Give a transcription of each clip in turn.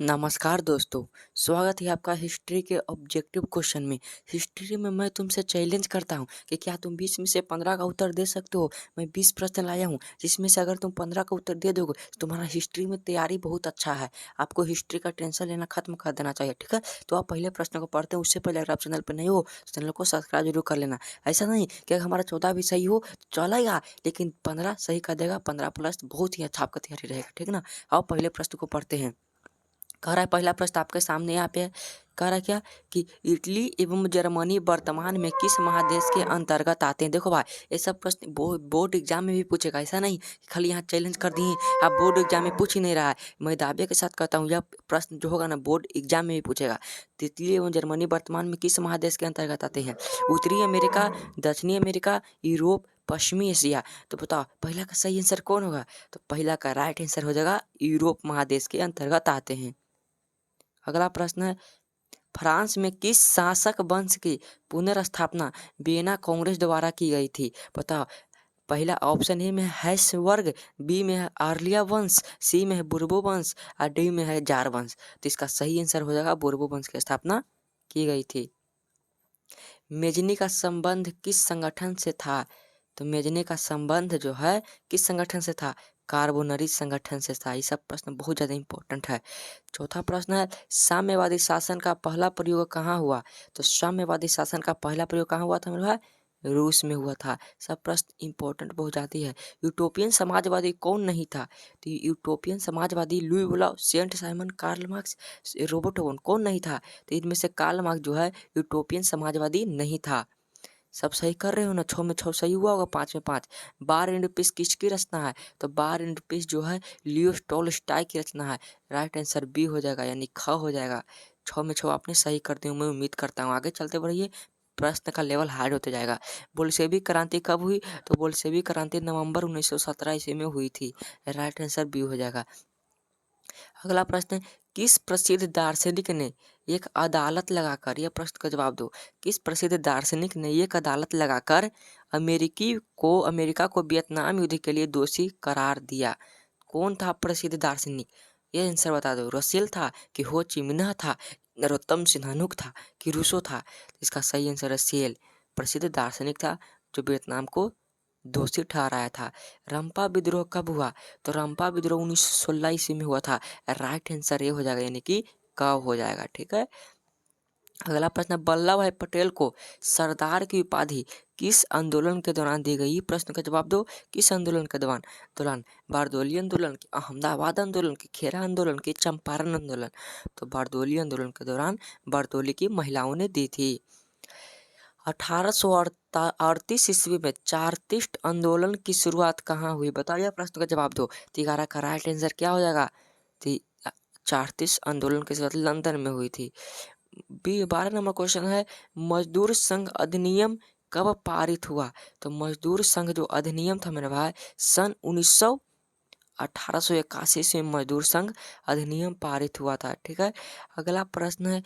नमस्कार दोस्तों, स्वागत है आपका हिस्ट्री के ऑब्जेक्टिव क्वेश्चन में। हिस्ट्री में मैं तुमसे चैलेंज करता हूं कि क्या तुम 20 में से 15 का उत्तर दे सकते हो। मैं 20 प्रश्न लाया हूं, जिसमें से अगर तुम 15 का उत्तर दे दोगे तो तुम्हारा हिस्ट्री में तैयारी बहुत अच्छा है। आपको हिस्ट्री का टेंशन लेना खत्म कर देना चाहिए, ठीक है। तो आप पहले प्रश्न को पढ़ते हैं, उससे पहले अगर आप चैनल पर नहीं हो तो चैनल को सब्सक्राइब जरूर कर लेना। ऐसा नहीं कि अगर हमारा 14 भी सही हो तो चलेगा, लेकिन 15 सही कर देगा, 15 प्लस बहुत ही अच्छा आपका तैयारी रहेगा, ठीक है ना। आओ पहले प्रश्न को पढ़ते हैं। कह रहा है पहला प्रश्न आपके सामने यहाँ पे है। कह रहा है क्या कि इटली एवं जर्मनी वर्तमान में किस महादेश के अंतर्गत आते हैं। देखो भाई, ये सब प्रश्न बोर्ड एग्जाम में भी पूछेगा। ऐसा नहीं कि खाली यहाँ चैलेंज कर दिए, आप बोर्ड एग्जाम में पूछ ही नहीं रहा है। मैं दावे के साथ कहता हूँ यह प्रश्न जो होगा ना बोर्ड एग्जाम में भी पूछेगा। तो इटली एवं जर्मनी वर्तमान में किस महादेश के अंतर्गत आते हैं। उत्तरी अमेरिका, दक्षिणी अमेरिका, यूरोप, पश्चिमी एशिया। तो बताओ पहला का सही आंसर कौन होगा। तो पहला का राइट आंसर हो जाएगा यूरोप महादेश के अंतर्गत आते हैं। अगला प्रश्न है, फ्रांस में किस शासक वंश की पुनर्स्थापना वियना कांग्रेस द्वारा की गई थी। बताओ पहला ऑप्शन ए में है हैसवर्ग, बी में है आर्लिया वंश, सी में है बुर्बो वंश और डी में है जार वंश। तो इसका सही आंसर हो जाएगा बुर्बो वंश की स्थापना की गई थी। मेजनी का संबंध किस संगठन से था। तो मेजनी का संबंध जो है किस संगठन से था, कार्बोनरी संगठन से था। ये सब प्रश्न बहुत ज़्यादा इंपॉर्टेंट है। चौथा प्रश्न है, साम्यवादी शासन का पहला प्रयोग कहाँ हुआ। तो साम्यवादी शासन का पहला प्रयोग कहाँ हुआ था मेरे भाई, रूस में हुआ था। सब प्रश्न इंपॉर्टेंट बहुत जाती है। यूटोपियन समाजवादी कौन नहीं था। तो यूटोपियन समाजवादी लुई वोला, Saint Simon, Karl Marx, Robert Owen कौन नहीं था। तो इनमें से कार्ल मार्क्स जो है यूटोपियन समाजवादी नहीं था। सब सही कर रहे हो ना, 6 में 6 सही हुआ होगा, 5 में 5। बार एंड पीस किसकी रचना है। तो बार एंड पीस जो है लियो टॉलस्टॉय की रचना है। राइट आंसर बी हो जाएगा, यानी ख हो जाएगा। 6 में 6 आपने सही कर दी, मैं उम्मीद करता हूँ। आगे चलते बढ़िए, प्रश्न का लेवल हार्ड होते जाएगा। बोल्शेविक क्रांति कब हुई। तो बोल्शेविक क्रांति नवंबर 1917 ईस्वी में हुई थी। राइट आंसर बी हो जाएगा। अगला प्रश्न है, किस प्रसिद्ध दार्शनिक ने एक अदालत लगाकर, यह प्रश्न का जवाब दो। किस प्रसिद्ध दार्शनिक ने एक अदालत लगाकर अमेरिका को वियतनाम युद्ध के लिए दोषी करार दिया। कौन था प्रसिद्ध दार्शनिक, यह आंसर बता दो। रसेल था कि हो ची मिन्ह था, नरोत्तम सिंहानुक था कि रूसो था। इसका सही आंसर रसेल प्रसिद्ध दार्शनिक था जो वियतनाम को दोषी ठहराया था। रंपा विद्रोह कब हुआ। तो रंपा विद्रोह 1916 ईस्वी में हुआ था। राइट आंसर ये हो जाएगा, यानी कि कब हो जाएगा, ठीक है। अगला प्रश्न, वल्लभ भाई पटेल को सरदार की उपाधि किस आंदोलन के दौरान दी गई। प्रश्न का जवाब दो। किस आंदोलन के दौरान बारदोली आंदोलन, के अहमदाबाद आंदोलन, के खेरा आंदोलन, के चंपारण आंदोलन। तो बारदोली आंदोलन के दौरान बारदोली की महिलाओं ने दी थी। 1838 ईस्वी में चारतिस्ट आंदोलन की शुरुआत कहाँ हुई। बताइए, प्रश्न का जवाब दो। 11 का राइट आंसर क्या हो जाएगा। चारतिस्ट आंदोलन की शुरुआत लंदन में हुई थी। 12 नंबर क्वेश्चन है, मजदूर संघ अधिनियम कब पारित हुआ। तो मजदूर संघ जो अधिनियम था मेरे भाई सन 1881 से मजदूर संघ अधिनियम पारित हुआ था, ठीक है। अगला प्रश्न है,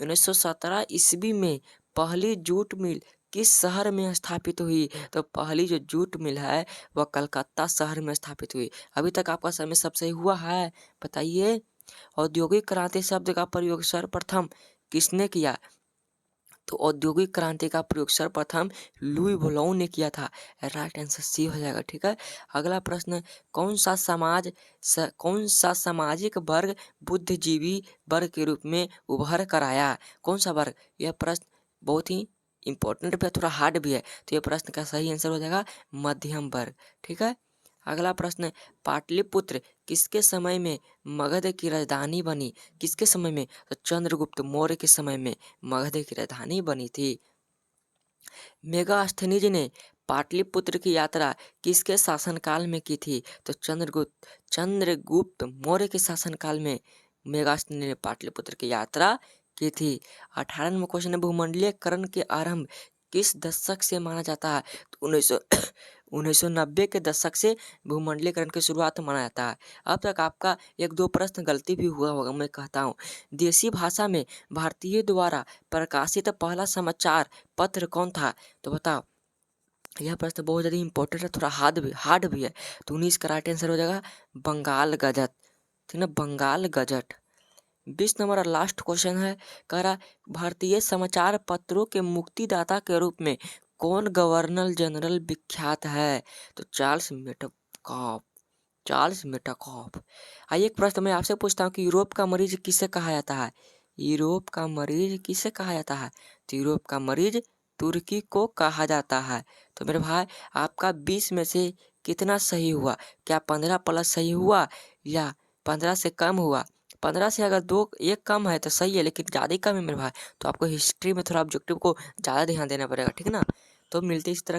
1917 ईस्वी में पहली जूट मिल किस शहर में स्थापित हुई। तो पहली जो जूट मिल है वह कलकत्ता शहर में स्थापित हुई। अभी तक आपका समय सब सही हुआ है, बताइए। औद्योगिक क्रांति शब्द का प्रयोग सर्वप्रथम किसने किया। तो औद्योगिक क्रांति का प्रयोग सर्वप्रथम लुई वोलाउ ने किया था। राइट आंसर सी हो जाएगा, ठीक है। अगला प्रश्न, कौन सा सामाजिक वर्ग बुद्धिजीवी वर्ग के रूप में उभर कर आया। कौन सा वर्ग, यह प्रश्न बहुत ही इंपॉर्टेंट भी है, थोड़ा हार्ड भी है। तो यह प्रश्न का सही आंसर हो जाएगा मध्यम वर्ग, ठीक है। अगला प्रश्न, पाटलिपुत्र किसके समय में मगध की राजधानी बनी। किसके समय में। तो चंद्रगुप्त मौर्य के समय में मगध की राजधानी बनी थी। मेगास्थनीज ने पाटलिपुत्र की यात्रा किसके शासनकाल में की थी। तो चंद्रगुप्त मौर्य के शासनकाल में मेगास्थनी ने पाटलिपुत्र की यात्रा की थी। 18 नंबर क्वेश्चन है, भूमंडलीयकरण के आरंभ किस दशक से माना जाता है। तो 1990 के दशक से भूमंडलीकरण की शुरुआत माना जाता है। अब तक आपका 1-2 प्रश्न गलती भी हुआ होगा, मैं कहता हूँ। देसी भाषा में भारतीय द्वारा प्रकाशित पहला समाचार पत्र कौन था। तो बताओ, यह प्रश्न बहुत ज़्यादा इंपॉर्टेंट है, थोड़ा हार्ड भी है। तो 19 का राइट आंसर हो जाएगा बंगाल गजट, ठीक ना, बंगाल गजट। 20 नंबर और लास्ट क्वेश्चन है, कह रहा भारतीय समाचार पत्रों के मुक्तिदाता के रूप में कौन गवर्नर जनरल विख्यात है? तो चार्ल्स मेटकॉफ। Charles Metcalfe. आइए एक प्रश्न मैं आपसे पूछता हूँ कि यूरोप का मरीज किसे कहा जाता है? यूरोप का मरीज किसे कहा जाता है? तो यूरोप का मरीज तुर्की को कहा जाता है। तो मेरे भाई आपका 20 में से कितना सही हुआ? क्या 15 प्लस सही हुआ या 15 से कम हुआ? 15 से अगर दो एक कम है तो सही है, लेकिन ज़्यादा ही कम है मेरे भाई, तो आपको हिस्ट्री में थोड़ा ऑब्जेक्टिव को ज़्यादा ध्यान देना पड़ेगा, ठीक है ना। तो मिलते इस तरह